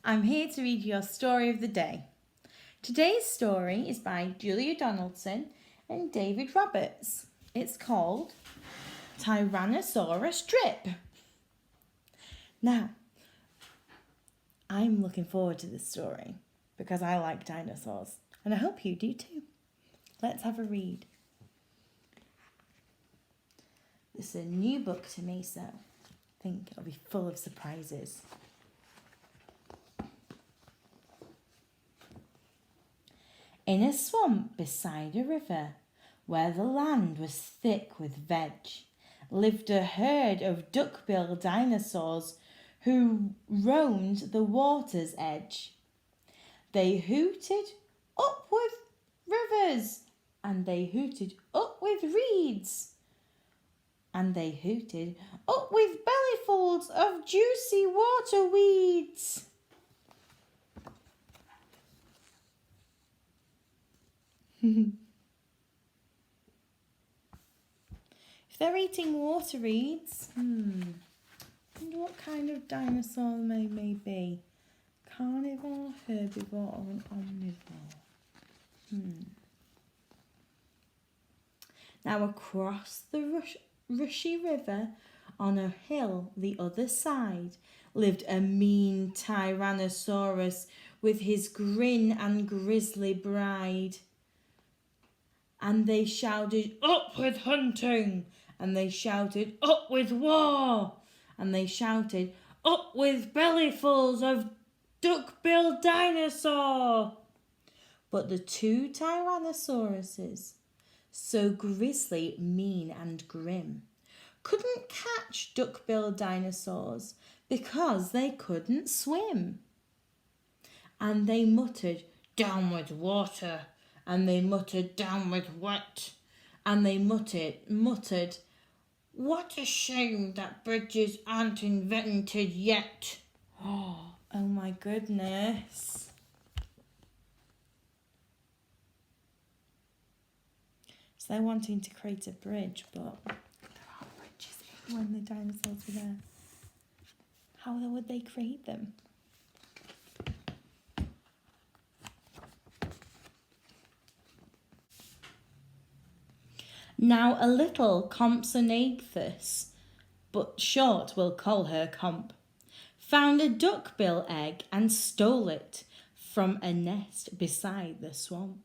I'm here to read your story of the day. Today's story is by Julia Donaldson and David Roberts. It's called Tyrannosaurus Drip. Now, I'm looking forward to this story because I like dinosaurs and I hope you do too. Let's have a read. This is a new book to me, so I think it'll be full of surprises. In a swamp beside a river, where the land was thick with veg, lived a herd of duck-billed dinosaurs who roamed the water's edge. They hooted up with rivers, and they hooted up with reeds, and they hooted up with bellyfuls of juicy water weeds. If they're eating water reeds, I wonder what kind of dinosaur they may be. Carnivore, herbivore, or an omnivore? Now across the rushy river, on a hill the other side, lived a mean Tyrannosaurus with his grin and grisly bride. And they shouted, "Up with hunting!" And they shouted, "Up with war!" And they shouted, "Up with bellyfuls of duck-billed dinosaur!" But the two Tyrannosauruses, so grisly, mean and grim, couldn't catch duck-billed dinosaurs because they couldn't swim. And they muttered, "Down with water!" And they muttered, "Down with wet!" And they muttered, "What a shame that bridges aren't invented yet." Oh my goodness. So they're wanting to create a bridge, but there aren't bridges when the dinosaurs were there. How would they create them? Now a little Compsognathus, but short we'll call her Comp, found a duckbill egg and stole it from a nest beside the swamp.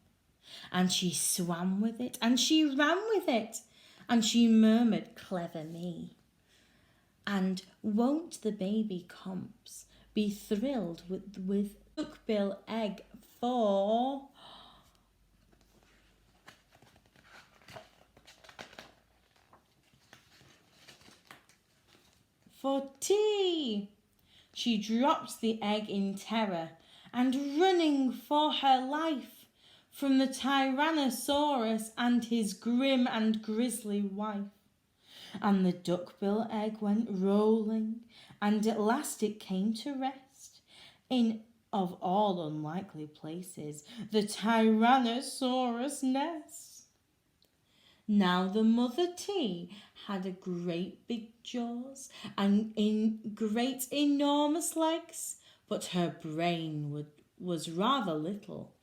And she swam with it, and she ran with it, and she murmured, "Clever me." And won't the baby Comps be thrilled with duckbill egg for tea? She dropped the egg in terror and running for her life from the Tyrannosaurus and his grim and grisly wife. And the duckbill egg went rolling, and at last it came to rest in, of all unlikely places, the Tyrannosaurus nest. Now the mother T had a great big jaws and great enormous legs, but her brain was rather little,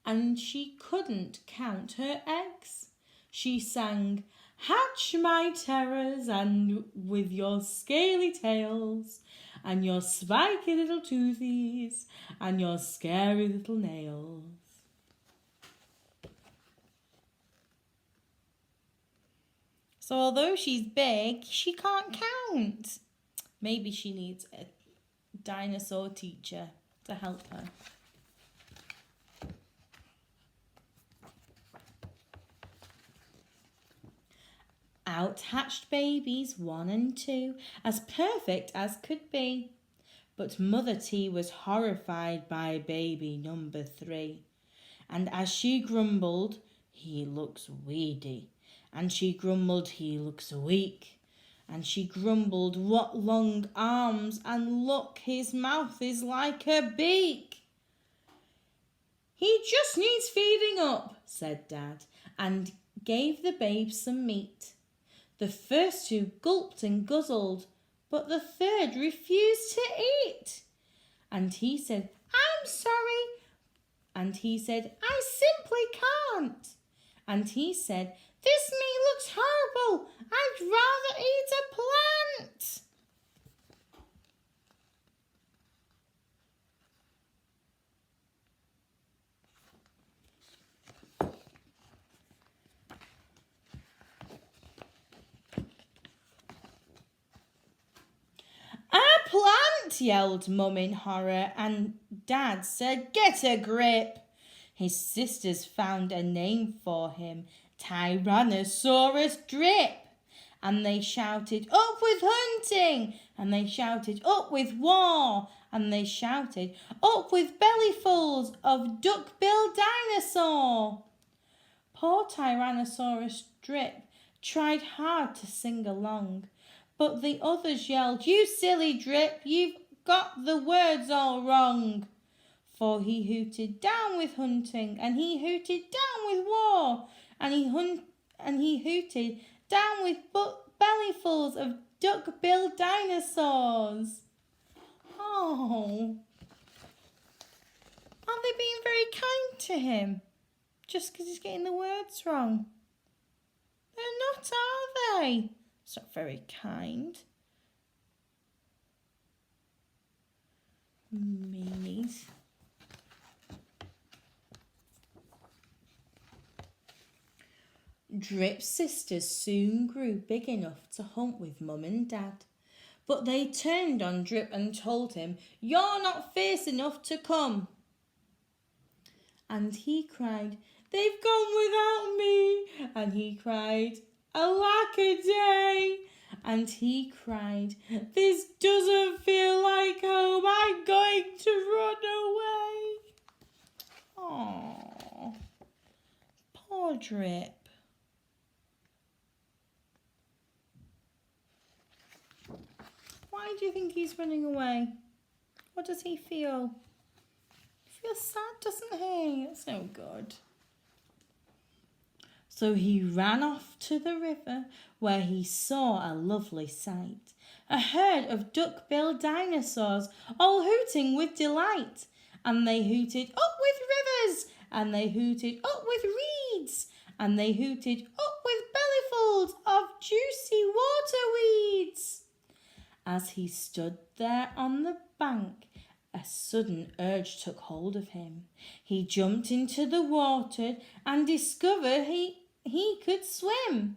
and she couldn't count her eggs. She sang, "Hatch my terrors, and with your scaly tails, and your spiky little toothies, and your scary little nails." So although she's big, she can't count. Maybe she needs a dinosaur teacher to help her. Out hatched babies 1 and 2, as perfect as could be. But Mother T was horrified by baby number 3. And as she grumbled, "He looks weedy." And she grumbled, "He looks weak." And she grumbled, "What long arms, and look, his mouth is like a beak." "He just needs feeding up," said Dad, and gave the babe some meat. The first 2 gulped and guzzled, but the third refused to eat. And he said, I'm sorry. And he said, I simply can't. And he said, this meat looks horrible. I'd rather eat a plant. A plant, yelled Mum in horror, and Dad said, get a grip. His sisters found a name for him, Tyrannosaurus Drip. And they shouted, up with hunting. And they shouted, up with war. And they shouted, up with bellyfuls of duck-billed dinosaur. Poor Tyrannosaurus Drip tried hard to sing along, but the others yelled, you silly Drip, you've got the words all wrong. For he hooted down with hunting, and he hooted down with war, and he hooted down with bellyfuls of duck-billed dinosaurs. Oh, aren't they being very kind to him? Just because he's getting the words wrong. They're not, are they? It's not very kind. Meanies. Drip's sisters soon grew big enough to hunt with Mum and Dad. But they turned on Drip and told him, you're not fierce enough to come. And he cried, they've gone without me. And he cried, alack a day. And he cried, this doesn't feel like home. I'm going to run away. Aww, poor Drip. Why do you think he's running away? What does he feel? He feels sad, doesn't he? It's no good. So he ran off to the river where he saw a lovely sight. A herd of duck-billed dinosaurs all hooting with delight. And they hooted up with rivers, and they hooted up with reeds, and they hooted up with bellyfuls of juicy water weeds. As he stood there on the bank, a sudden urge took hold of him. He jumped into the water and discovered he could swim.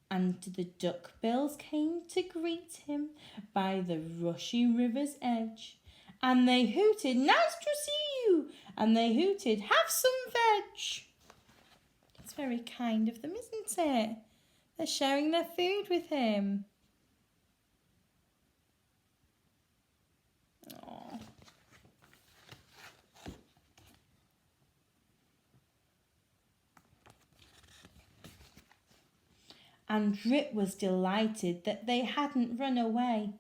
And the duckbills came to greet him by the rushy river's edge. And they hooted, nice to see you. And they hooted, have some veg. It's very kind of them, isn't it? They're sharing their food with him. Aww. And Drip was delighted that they hadn't run away,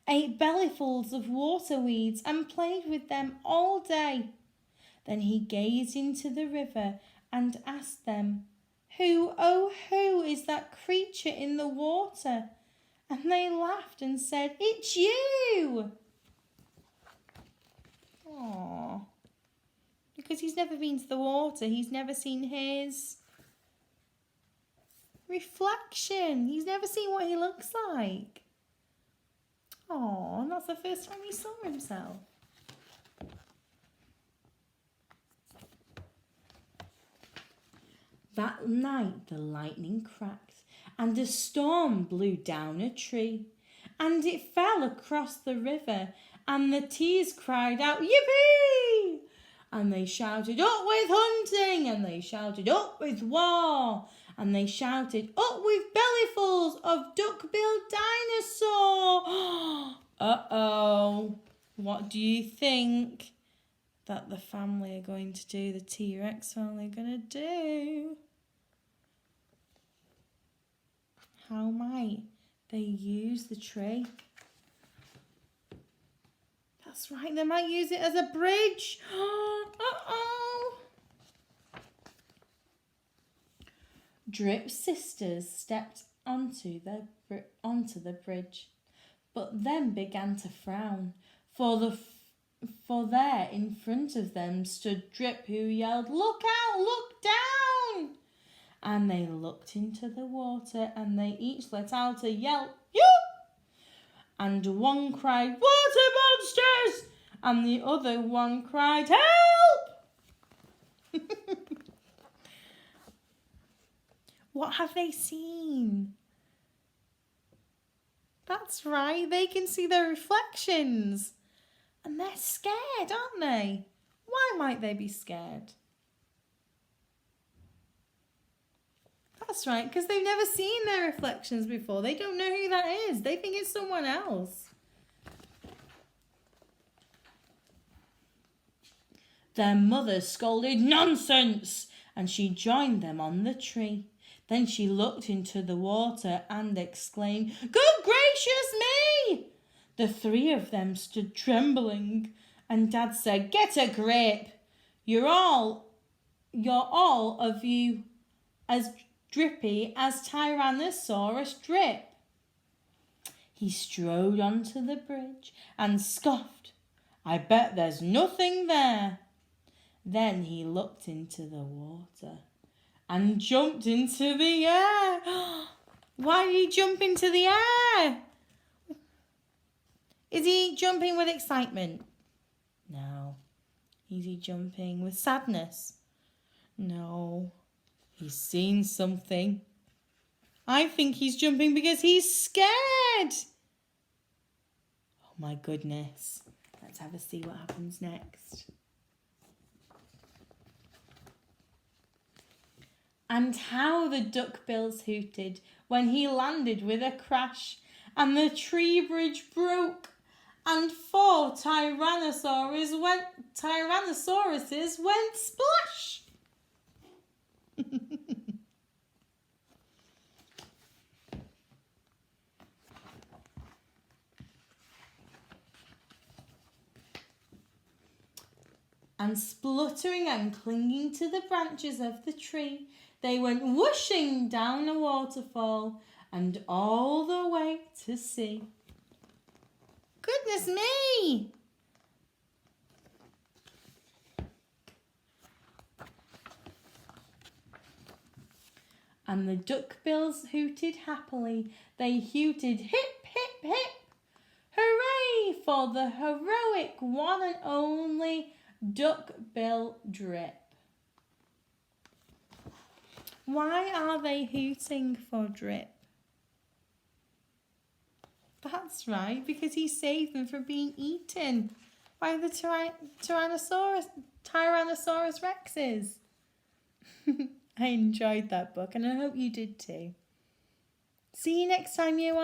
ate bellyfuls of water weeds and played with them all day. Then he gazed into the river and asked them, who, oh who is that creature in the water? And they laughed and said, it's you! Aww. Because he's never been to the water, he's never seen his reflection. He's never seen what he looks like. Oh, and that's the first time he saw himself. That night the lightning cracked and a storm blew down a tree, and it fell across the river, and the tears cried out, yippee! And they shouted, up with hunting, and they shouted, up with war, and they shouted, up with bellyfuls of duck-billed dinosaur. Uh-oh. What do you think that the family are going to do, the T-Rex family are going to do? How might they use the tree? That's right, they might use it as a bridge. Uh-oh. Drip's sisters stepped onto the bridge, but then began to frown, For there in front of them stood Drip, who yelled, "Look out, look down!" And they looked into the water, and they each let out a yelp, "Yup!" And one cried, "Water monsters!" And the other one cried, "Help!" What have they seen? That's right, they can see their reflections. And they're scared, aren't they? Why might they be scared? That's right, because they've never seen their reflections before. They don't know who that is. They think it's someone else. Their mother scolded, "Nonsense!" and she joined them on the tree. Then she looked into the water and exclaimed, "Good gracious me!" The three of them stood trembling, and Dad said, "Get a grip. You're all of you as drippy as Tyrannosaurus Drip." He strode onto the bridge and scoffed, "I bet there's nothing there." Then he looked into the water and jumped into the air. Why did he jump into the air? Is he jumping with excitement? No. Is he jumping with sadness? No. He's seen something. I think he's jumping because he's scared. Oh my goodness. Let's have a see what happens next. And how the duckbills hooted when he landed with a crash, and the tree bridge broke, and 4 Tyrannosauruses went splash. And spluttering and clinging to the branches of the tree, they went whooshing down a waterfall and all the way to sea. Goodness me! And the duckbills hooted happily. They hooted, "Hip, hip, hip! Hooray for the heroic one and only Duckbill Drip." Why are they hooting for Drip? That's right, because he saved them from being eaten by the Tyrannosaurus Rexes. I enjoyed that book and I hope you did too. See you next time, you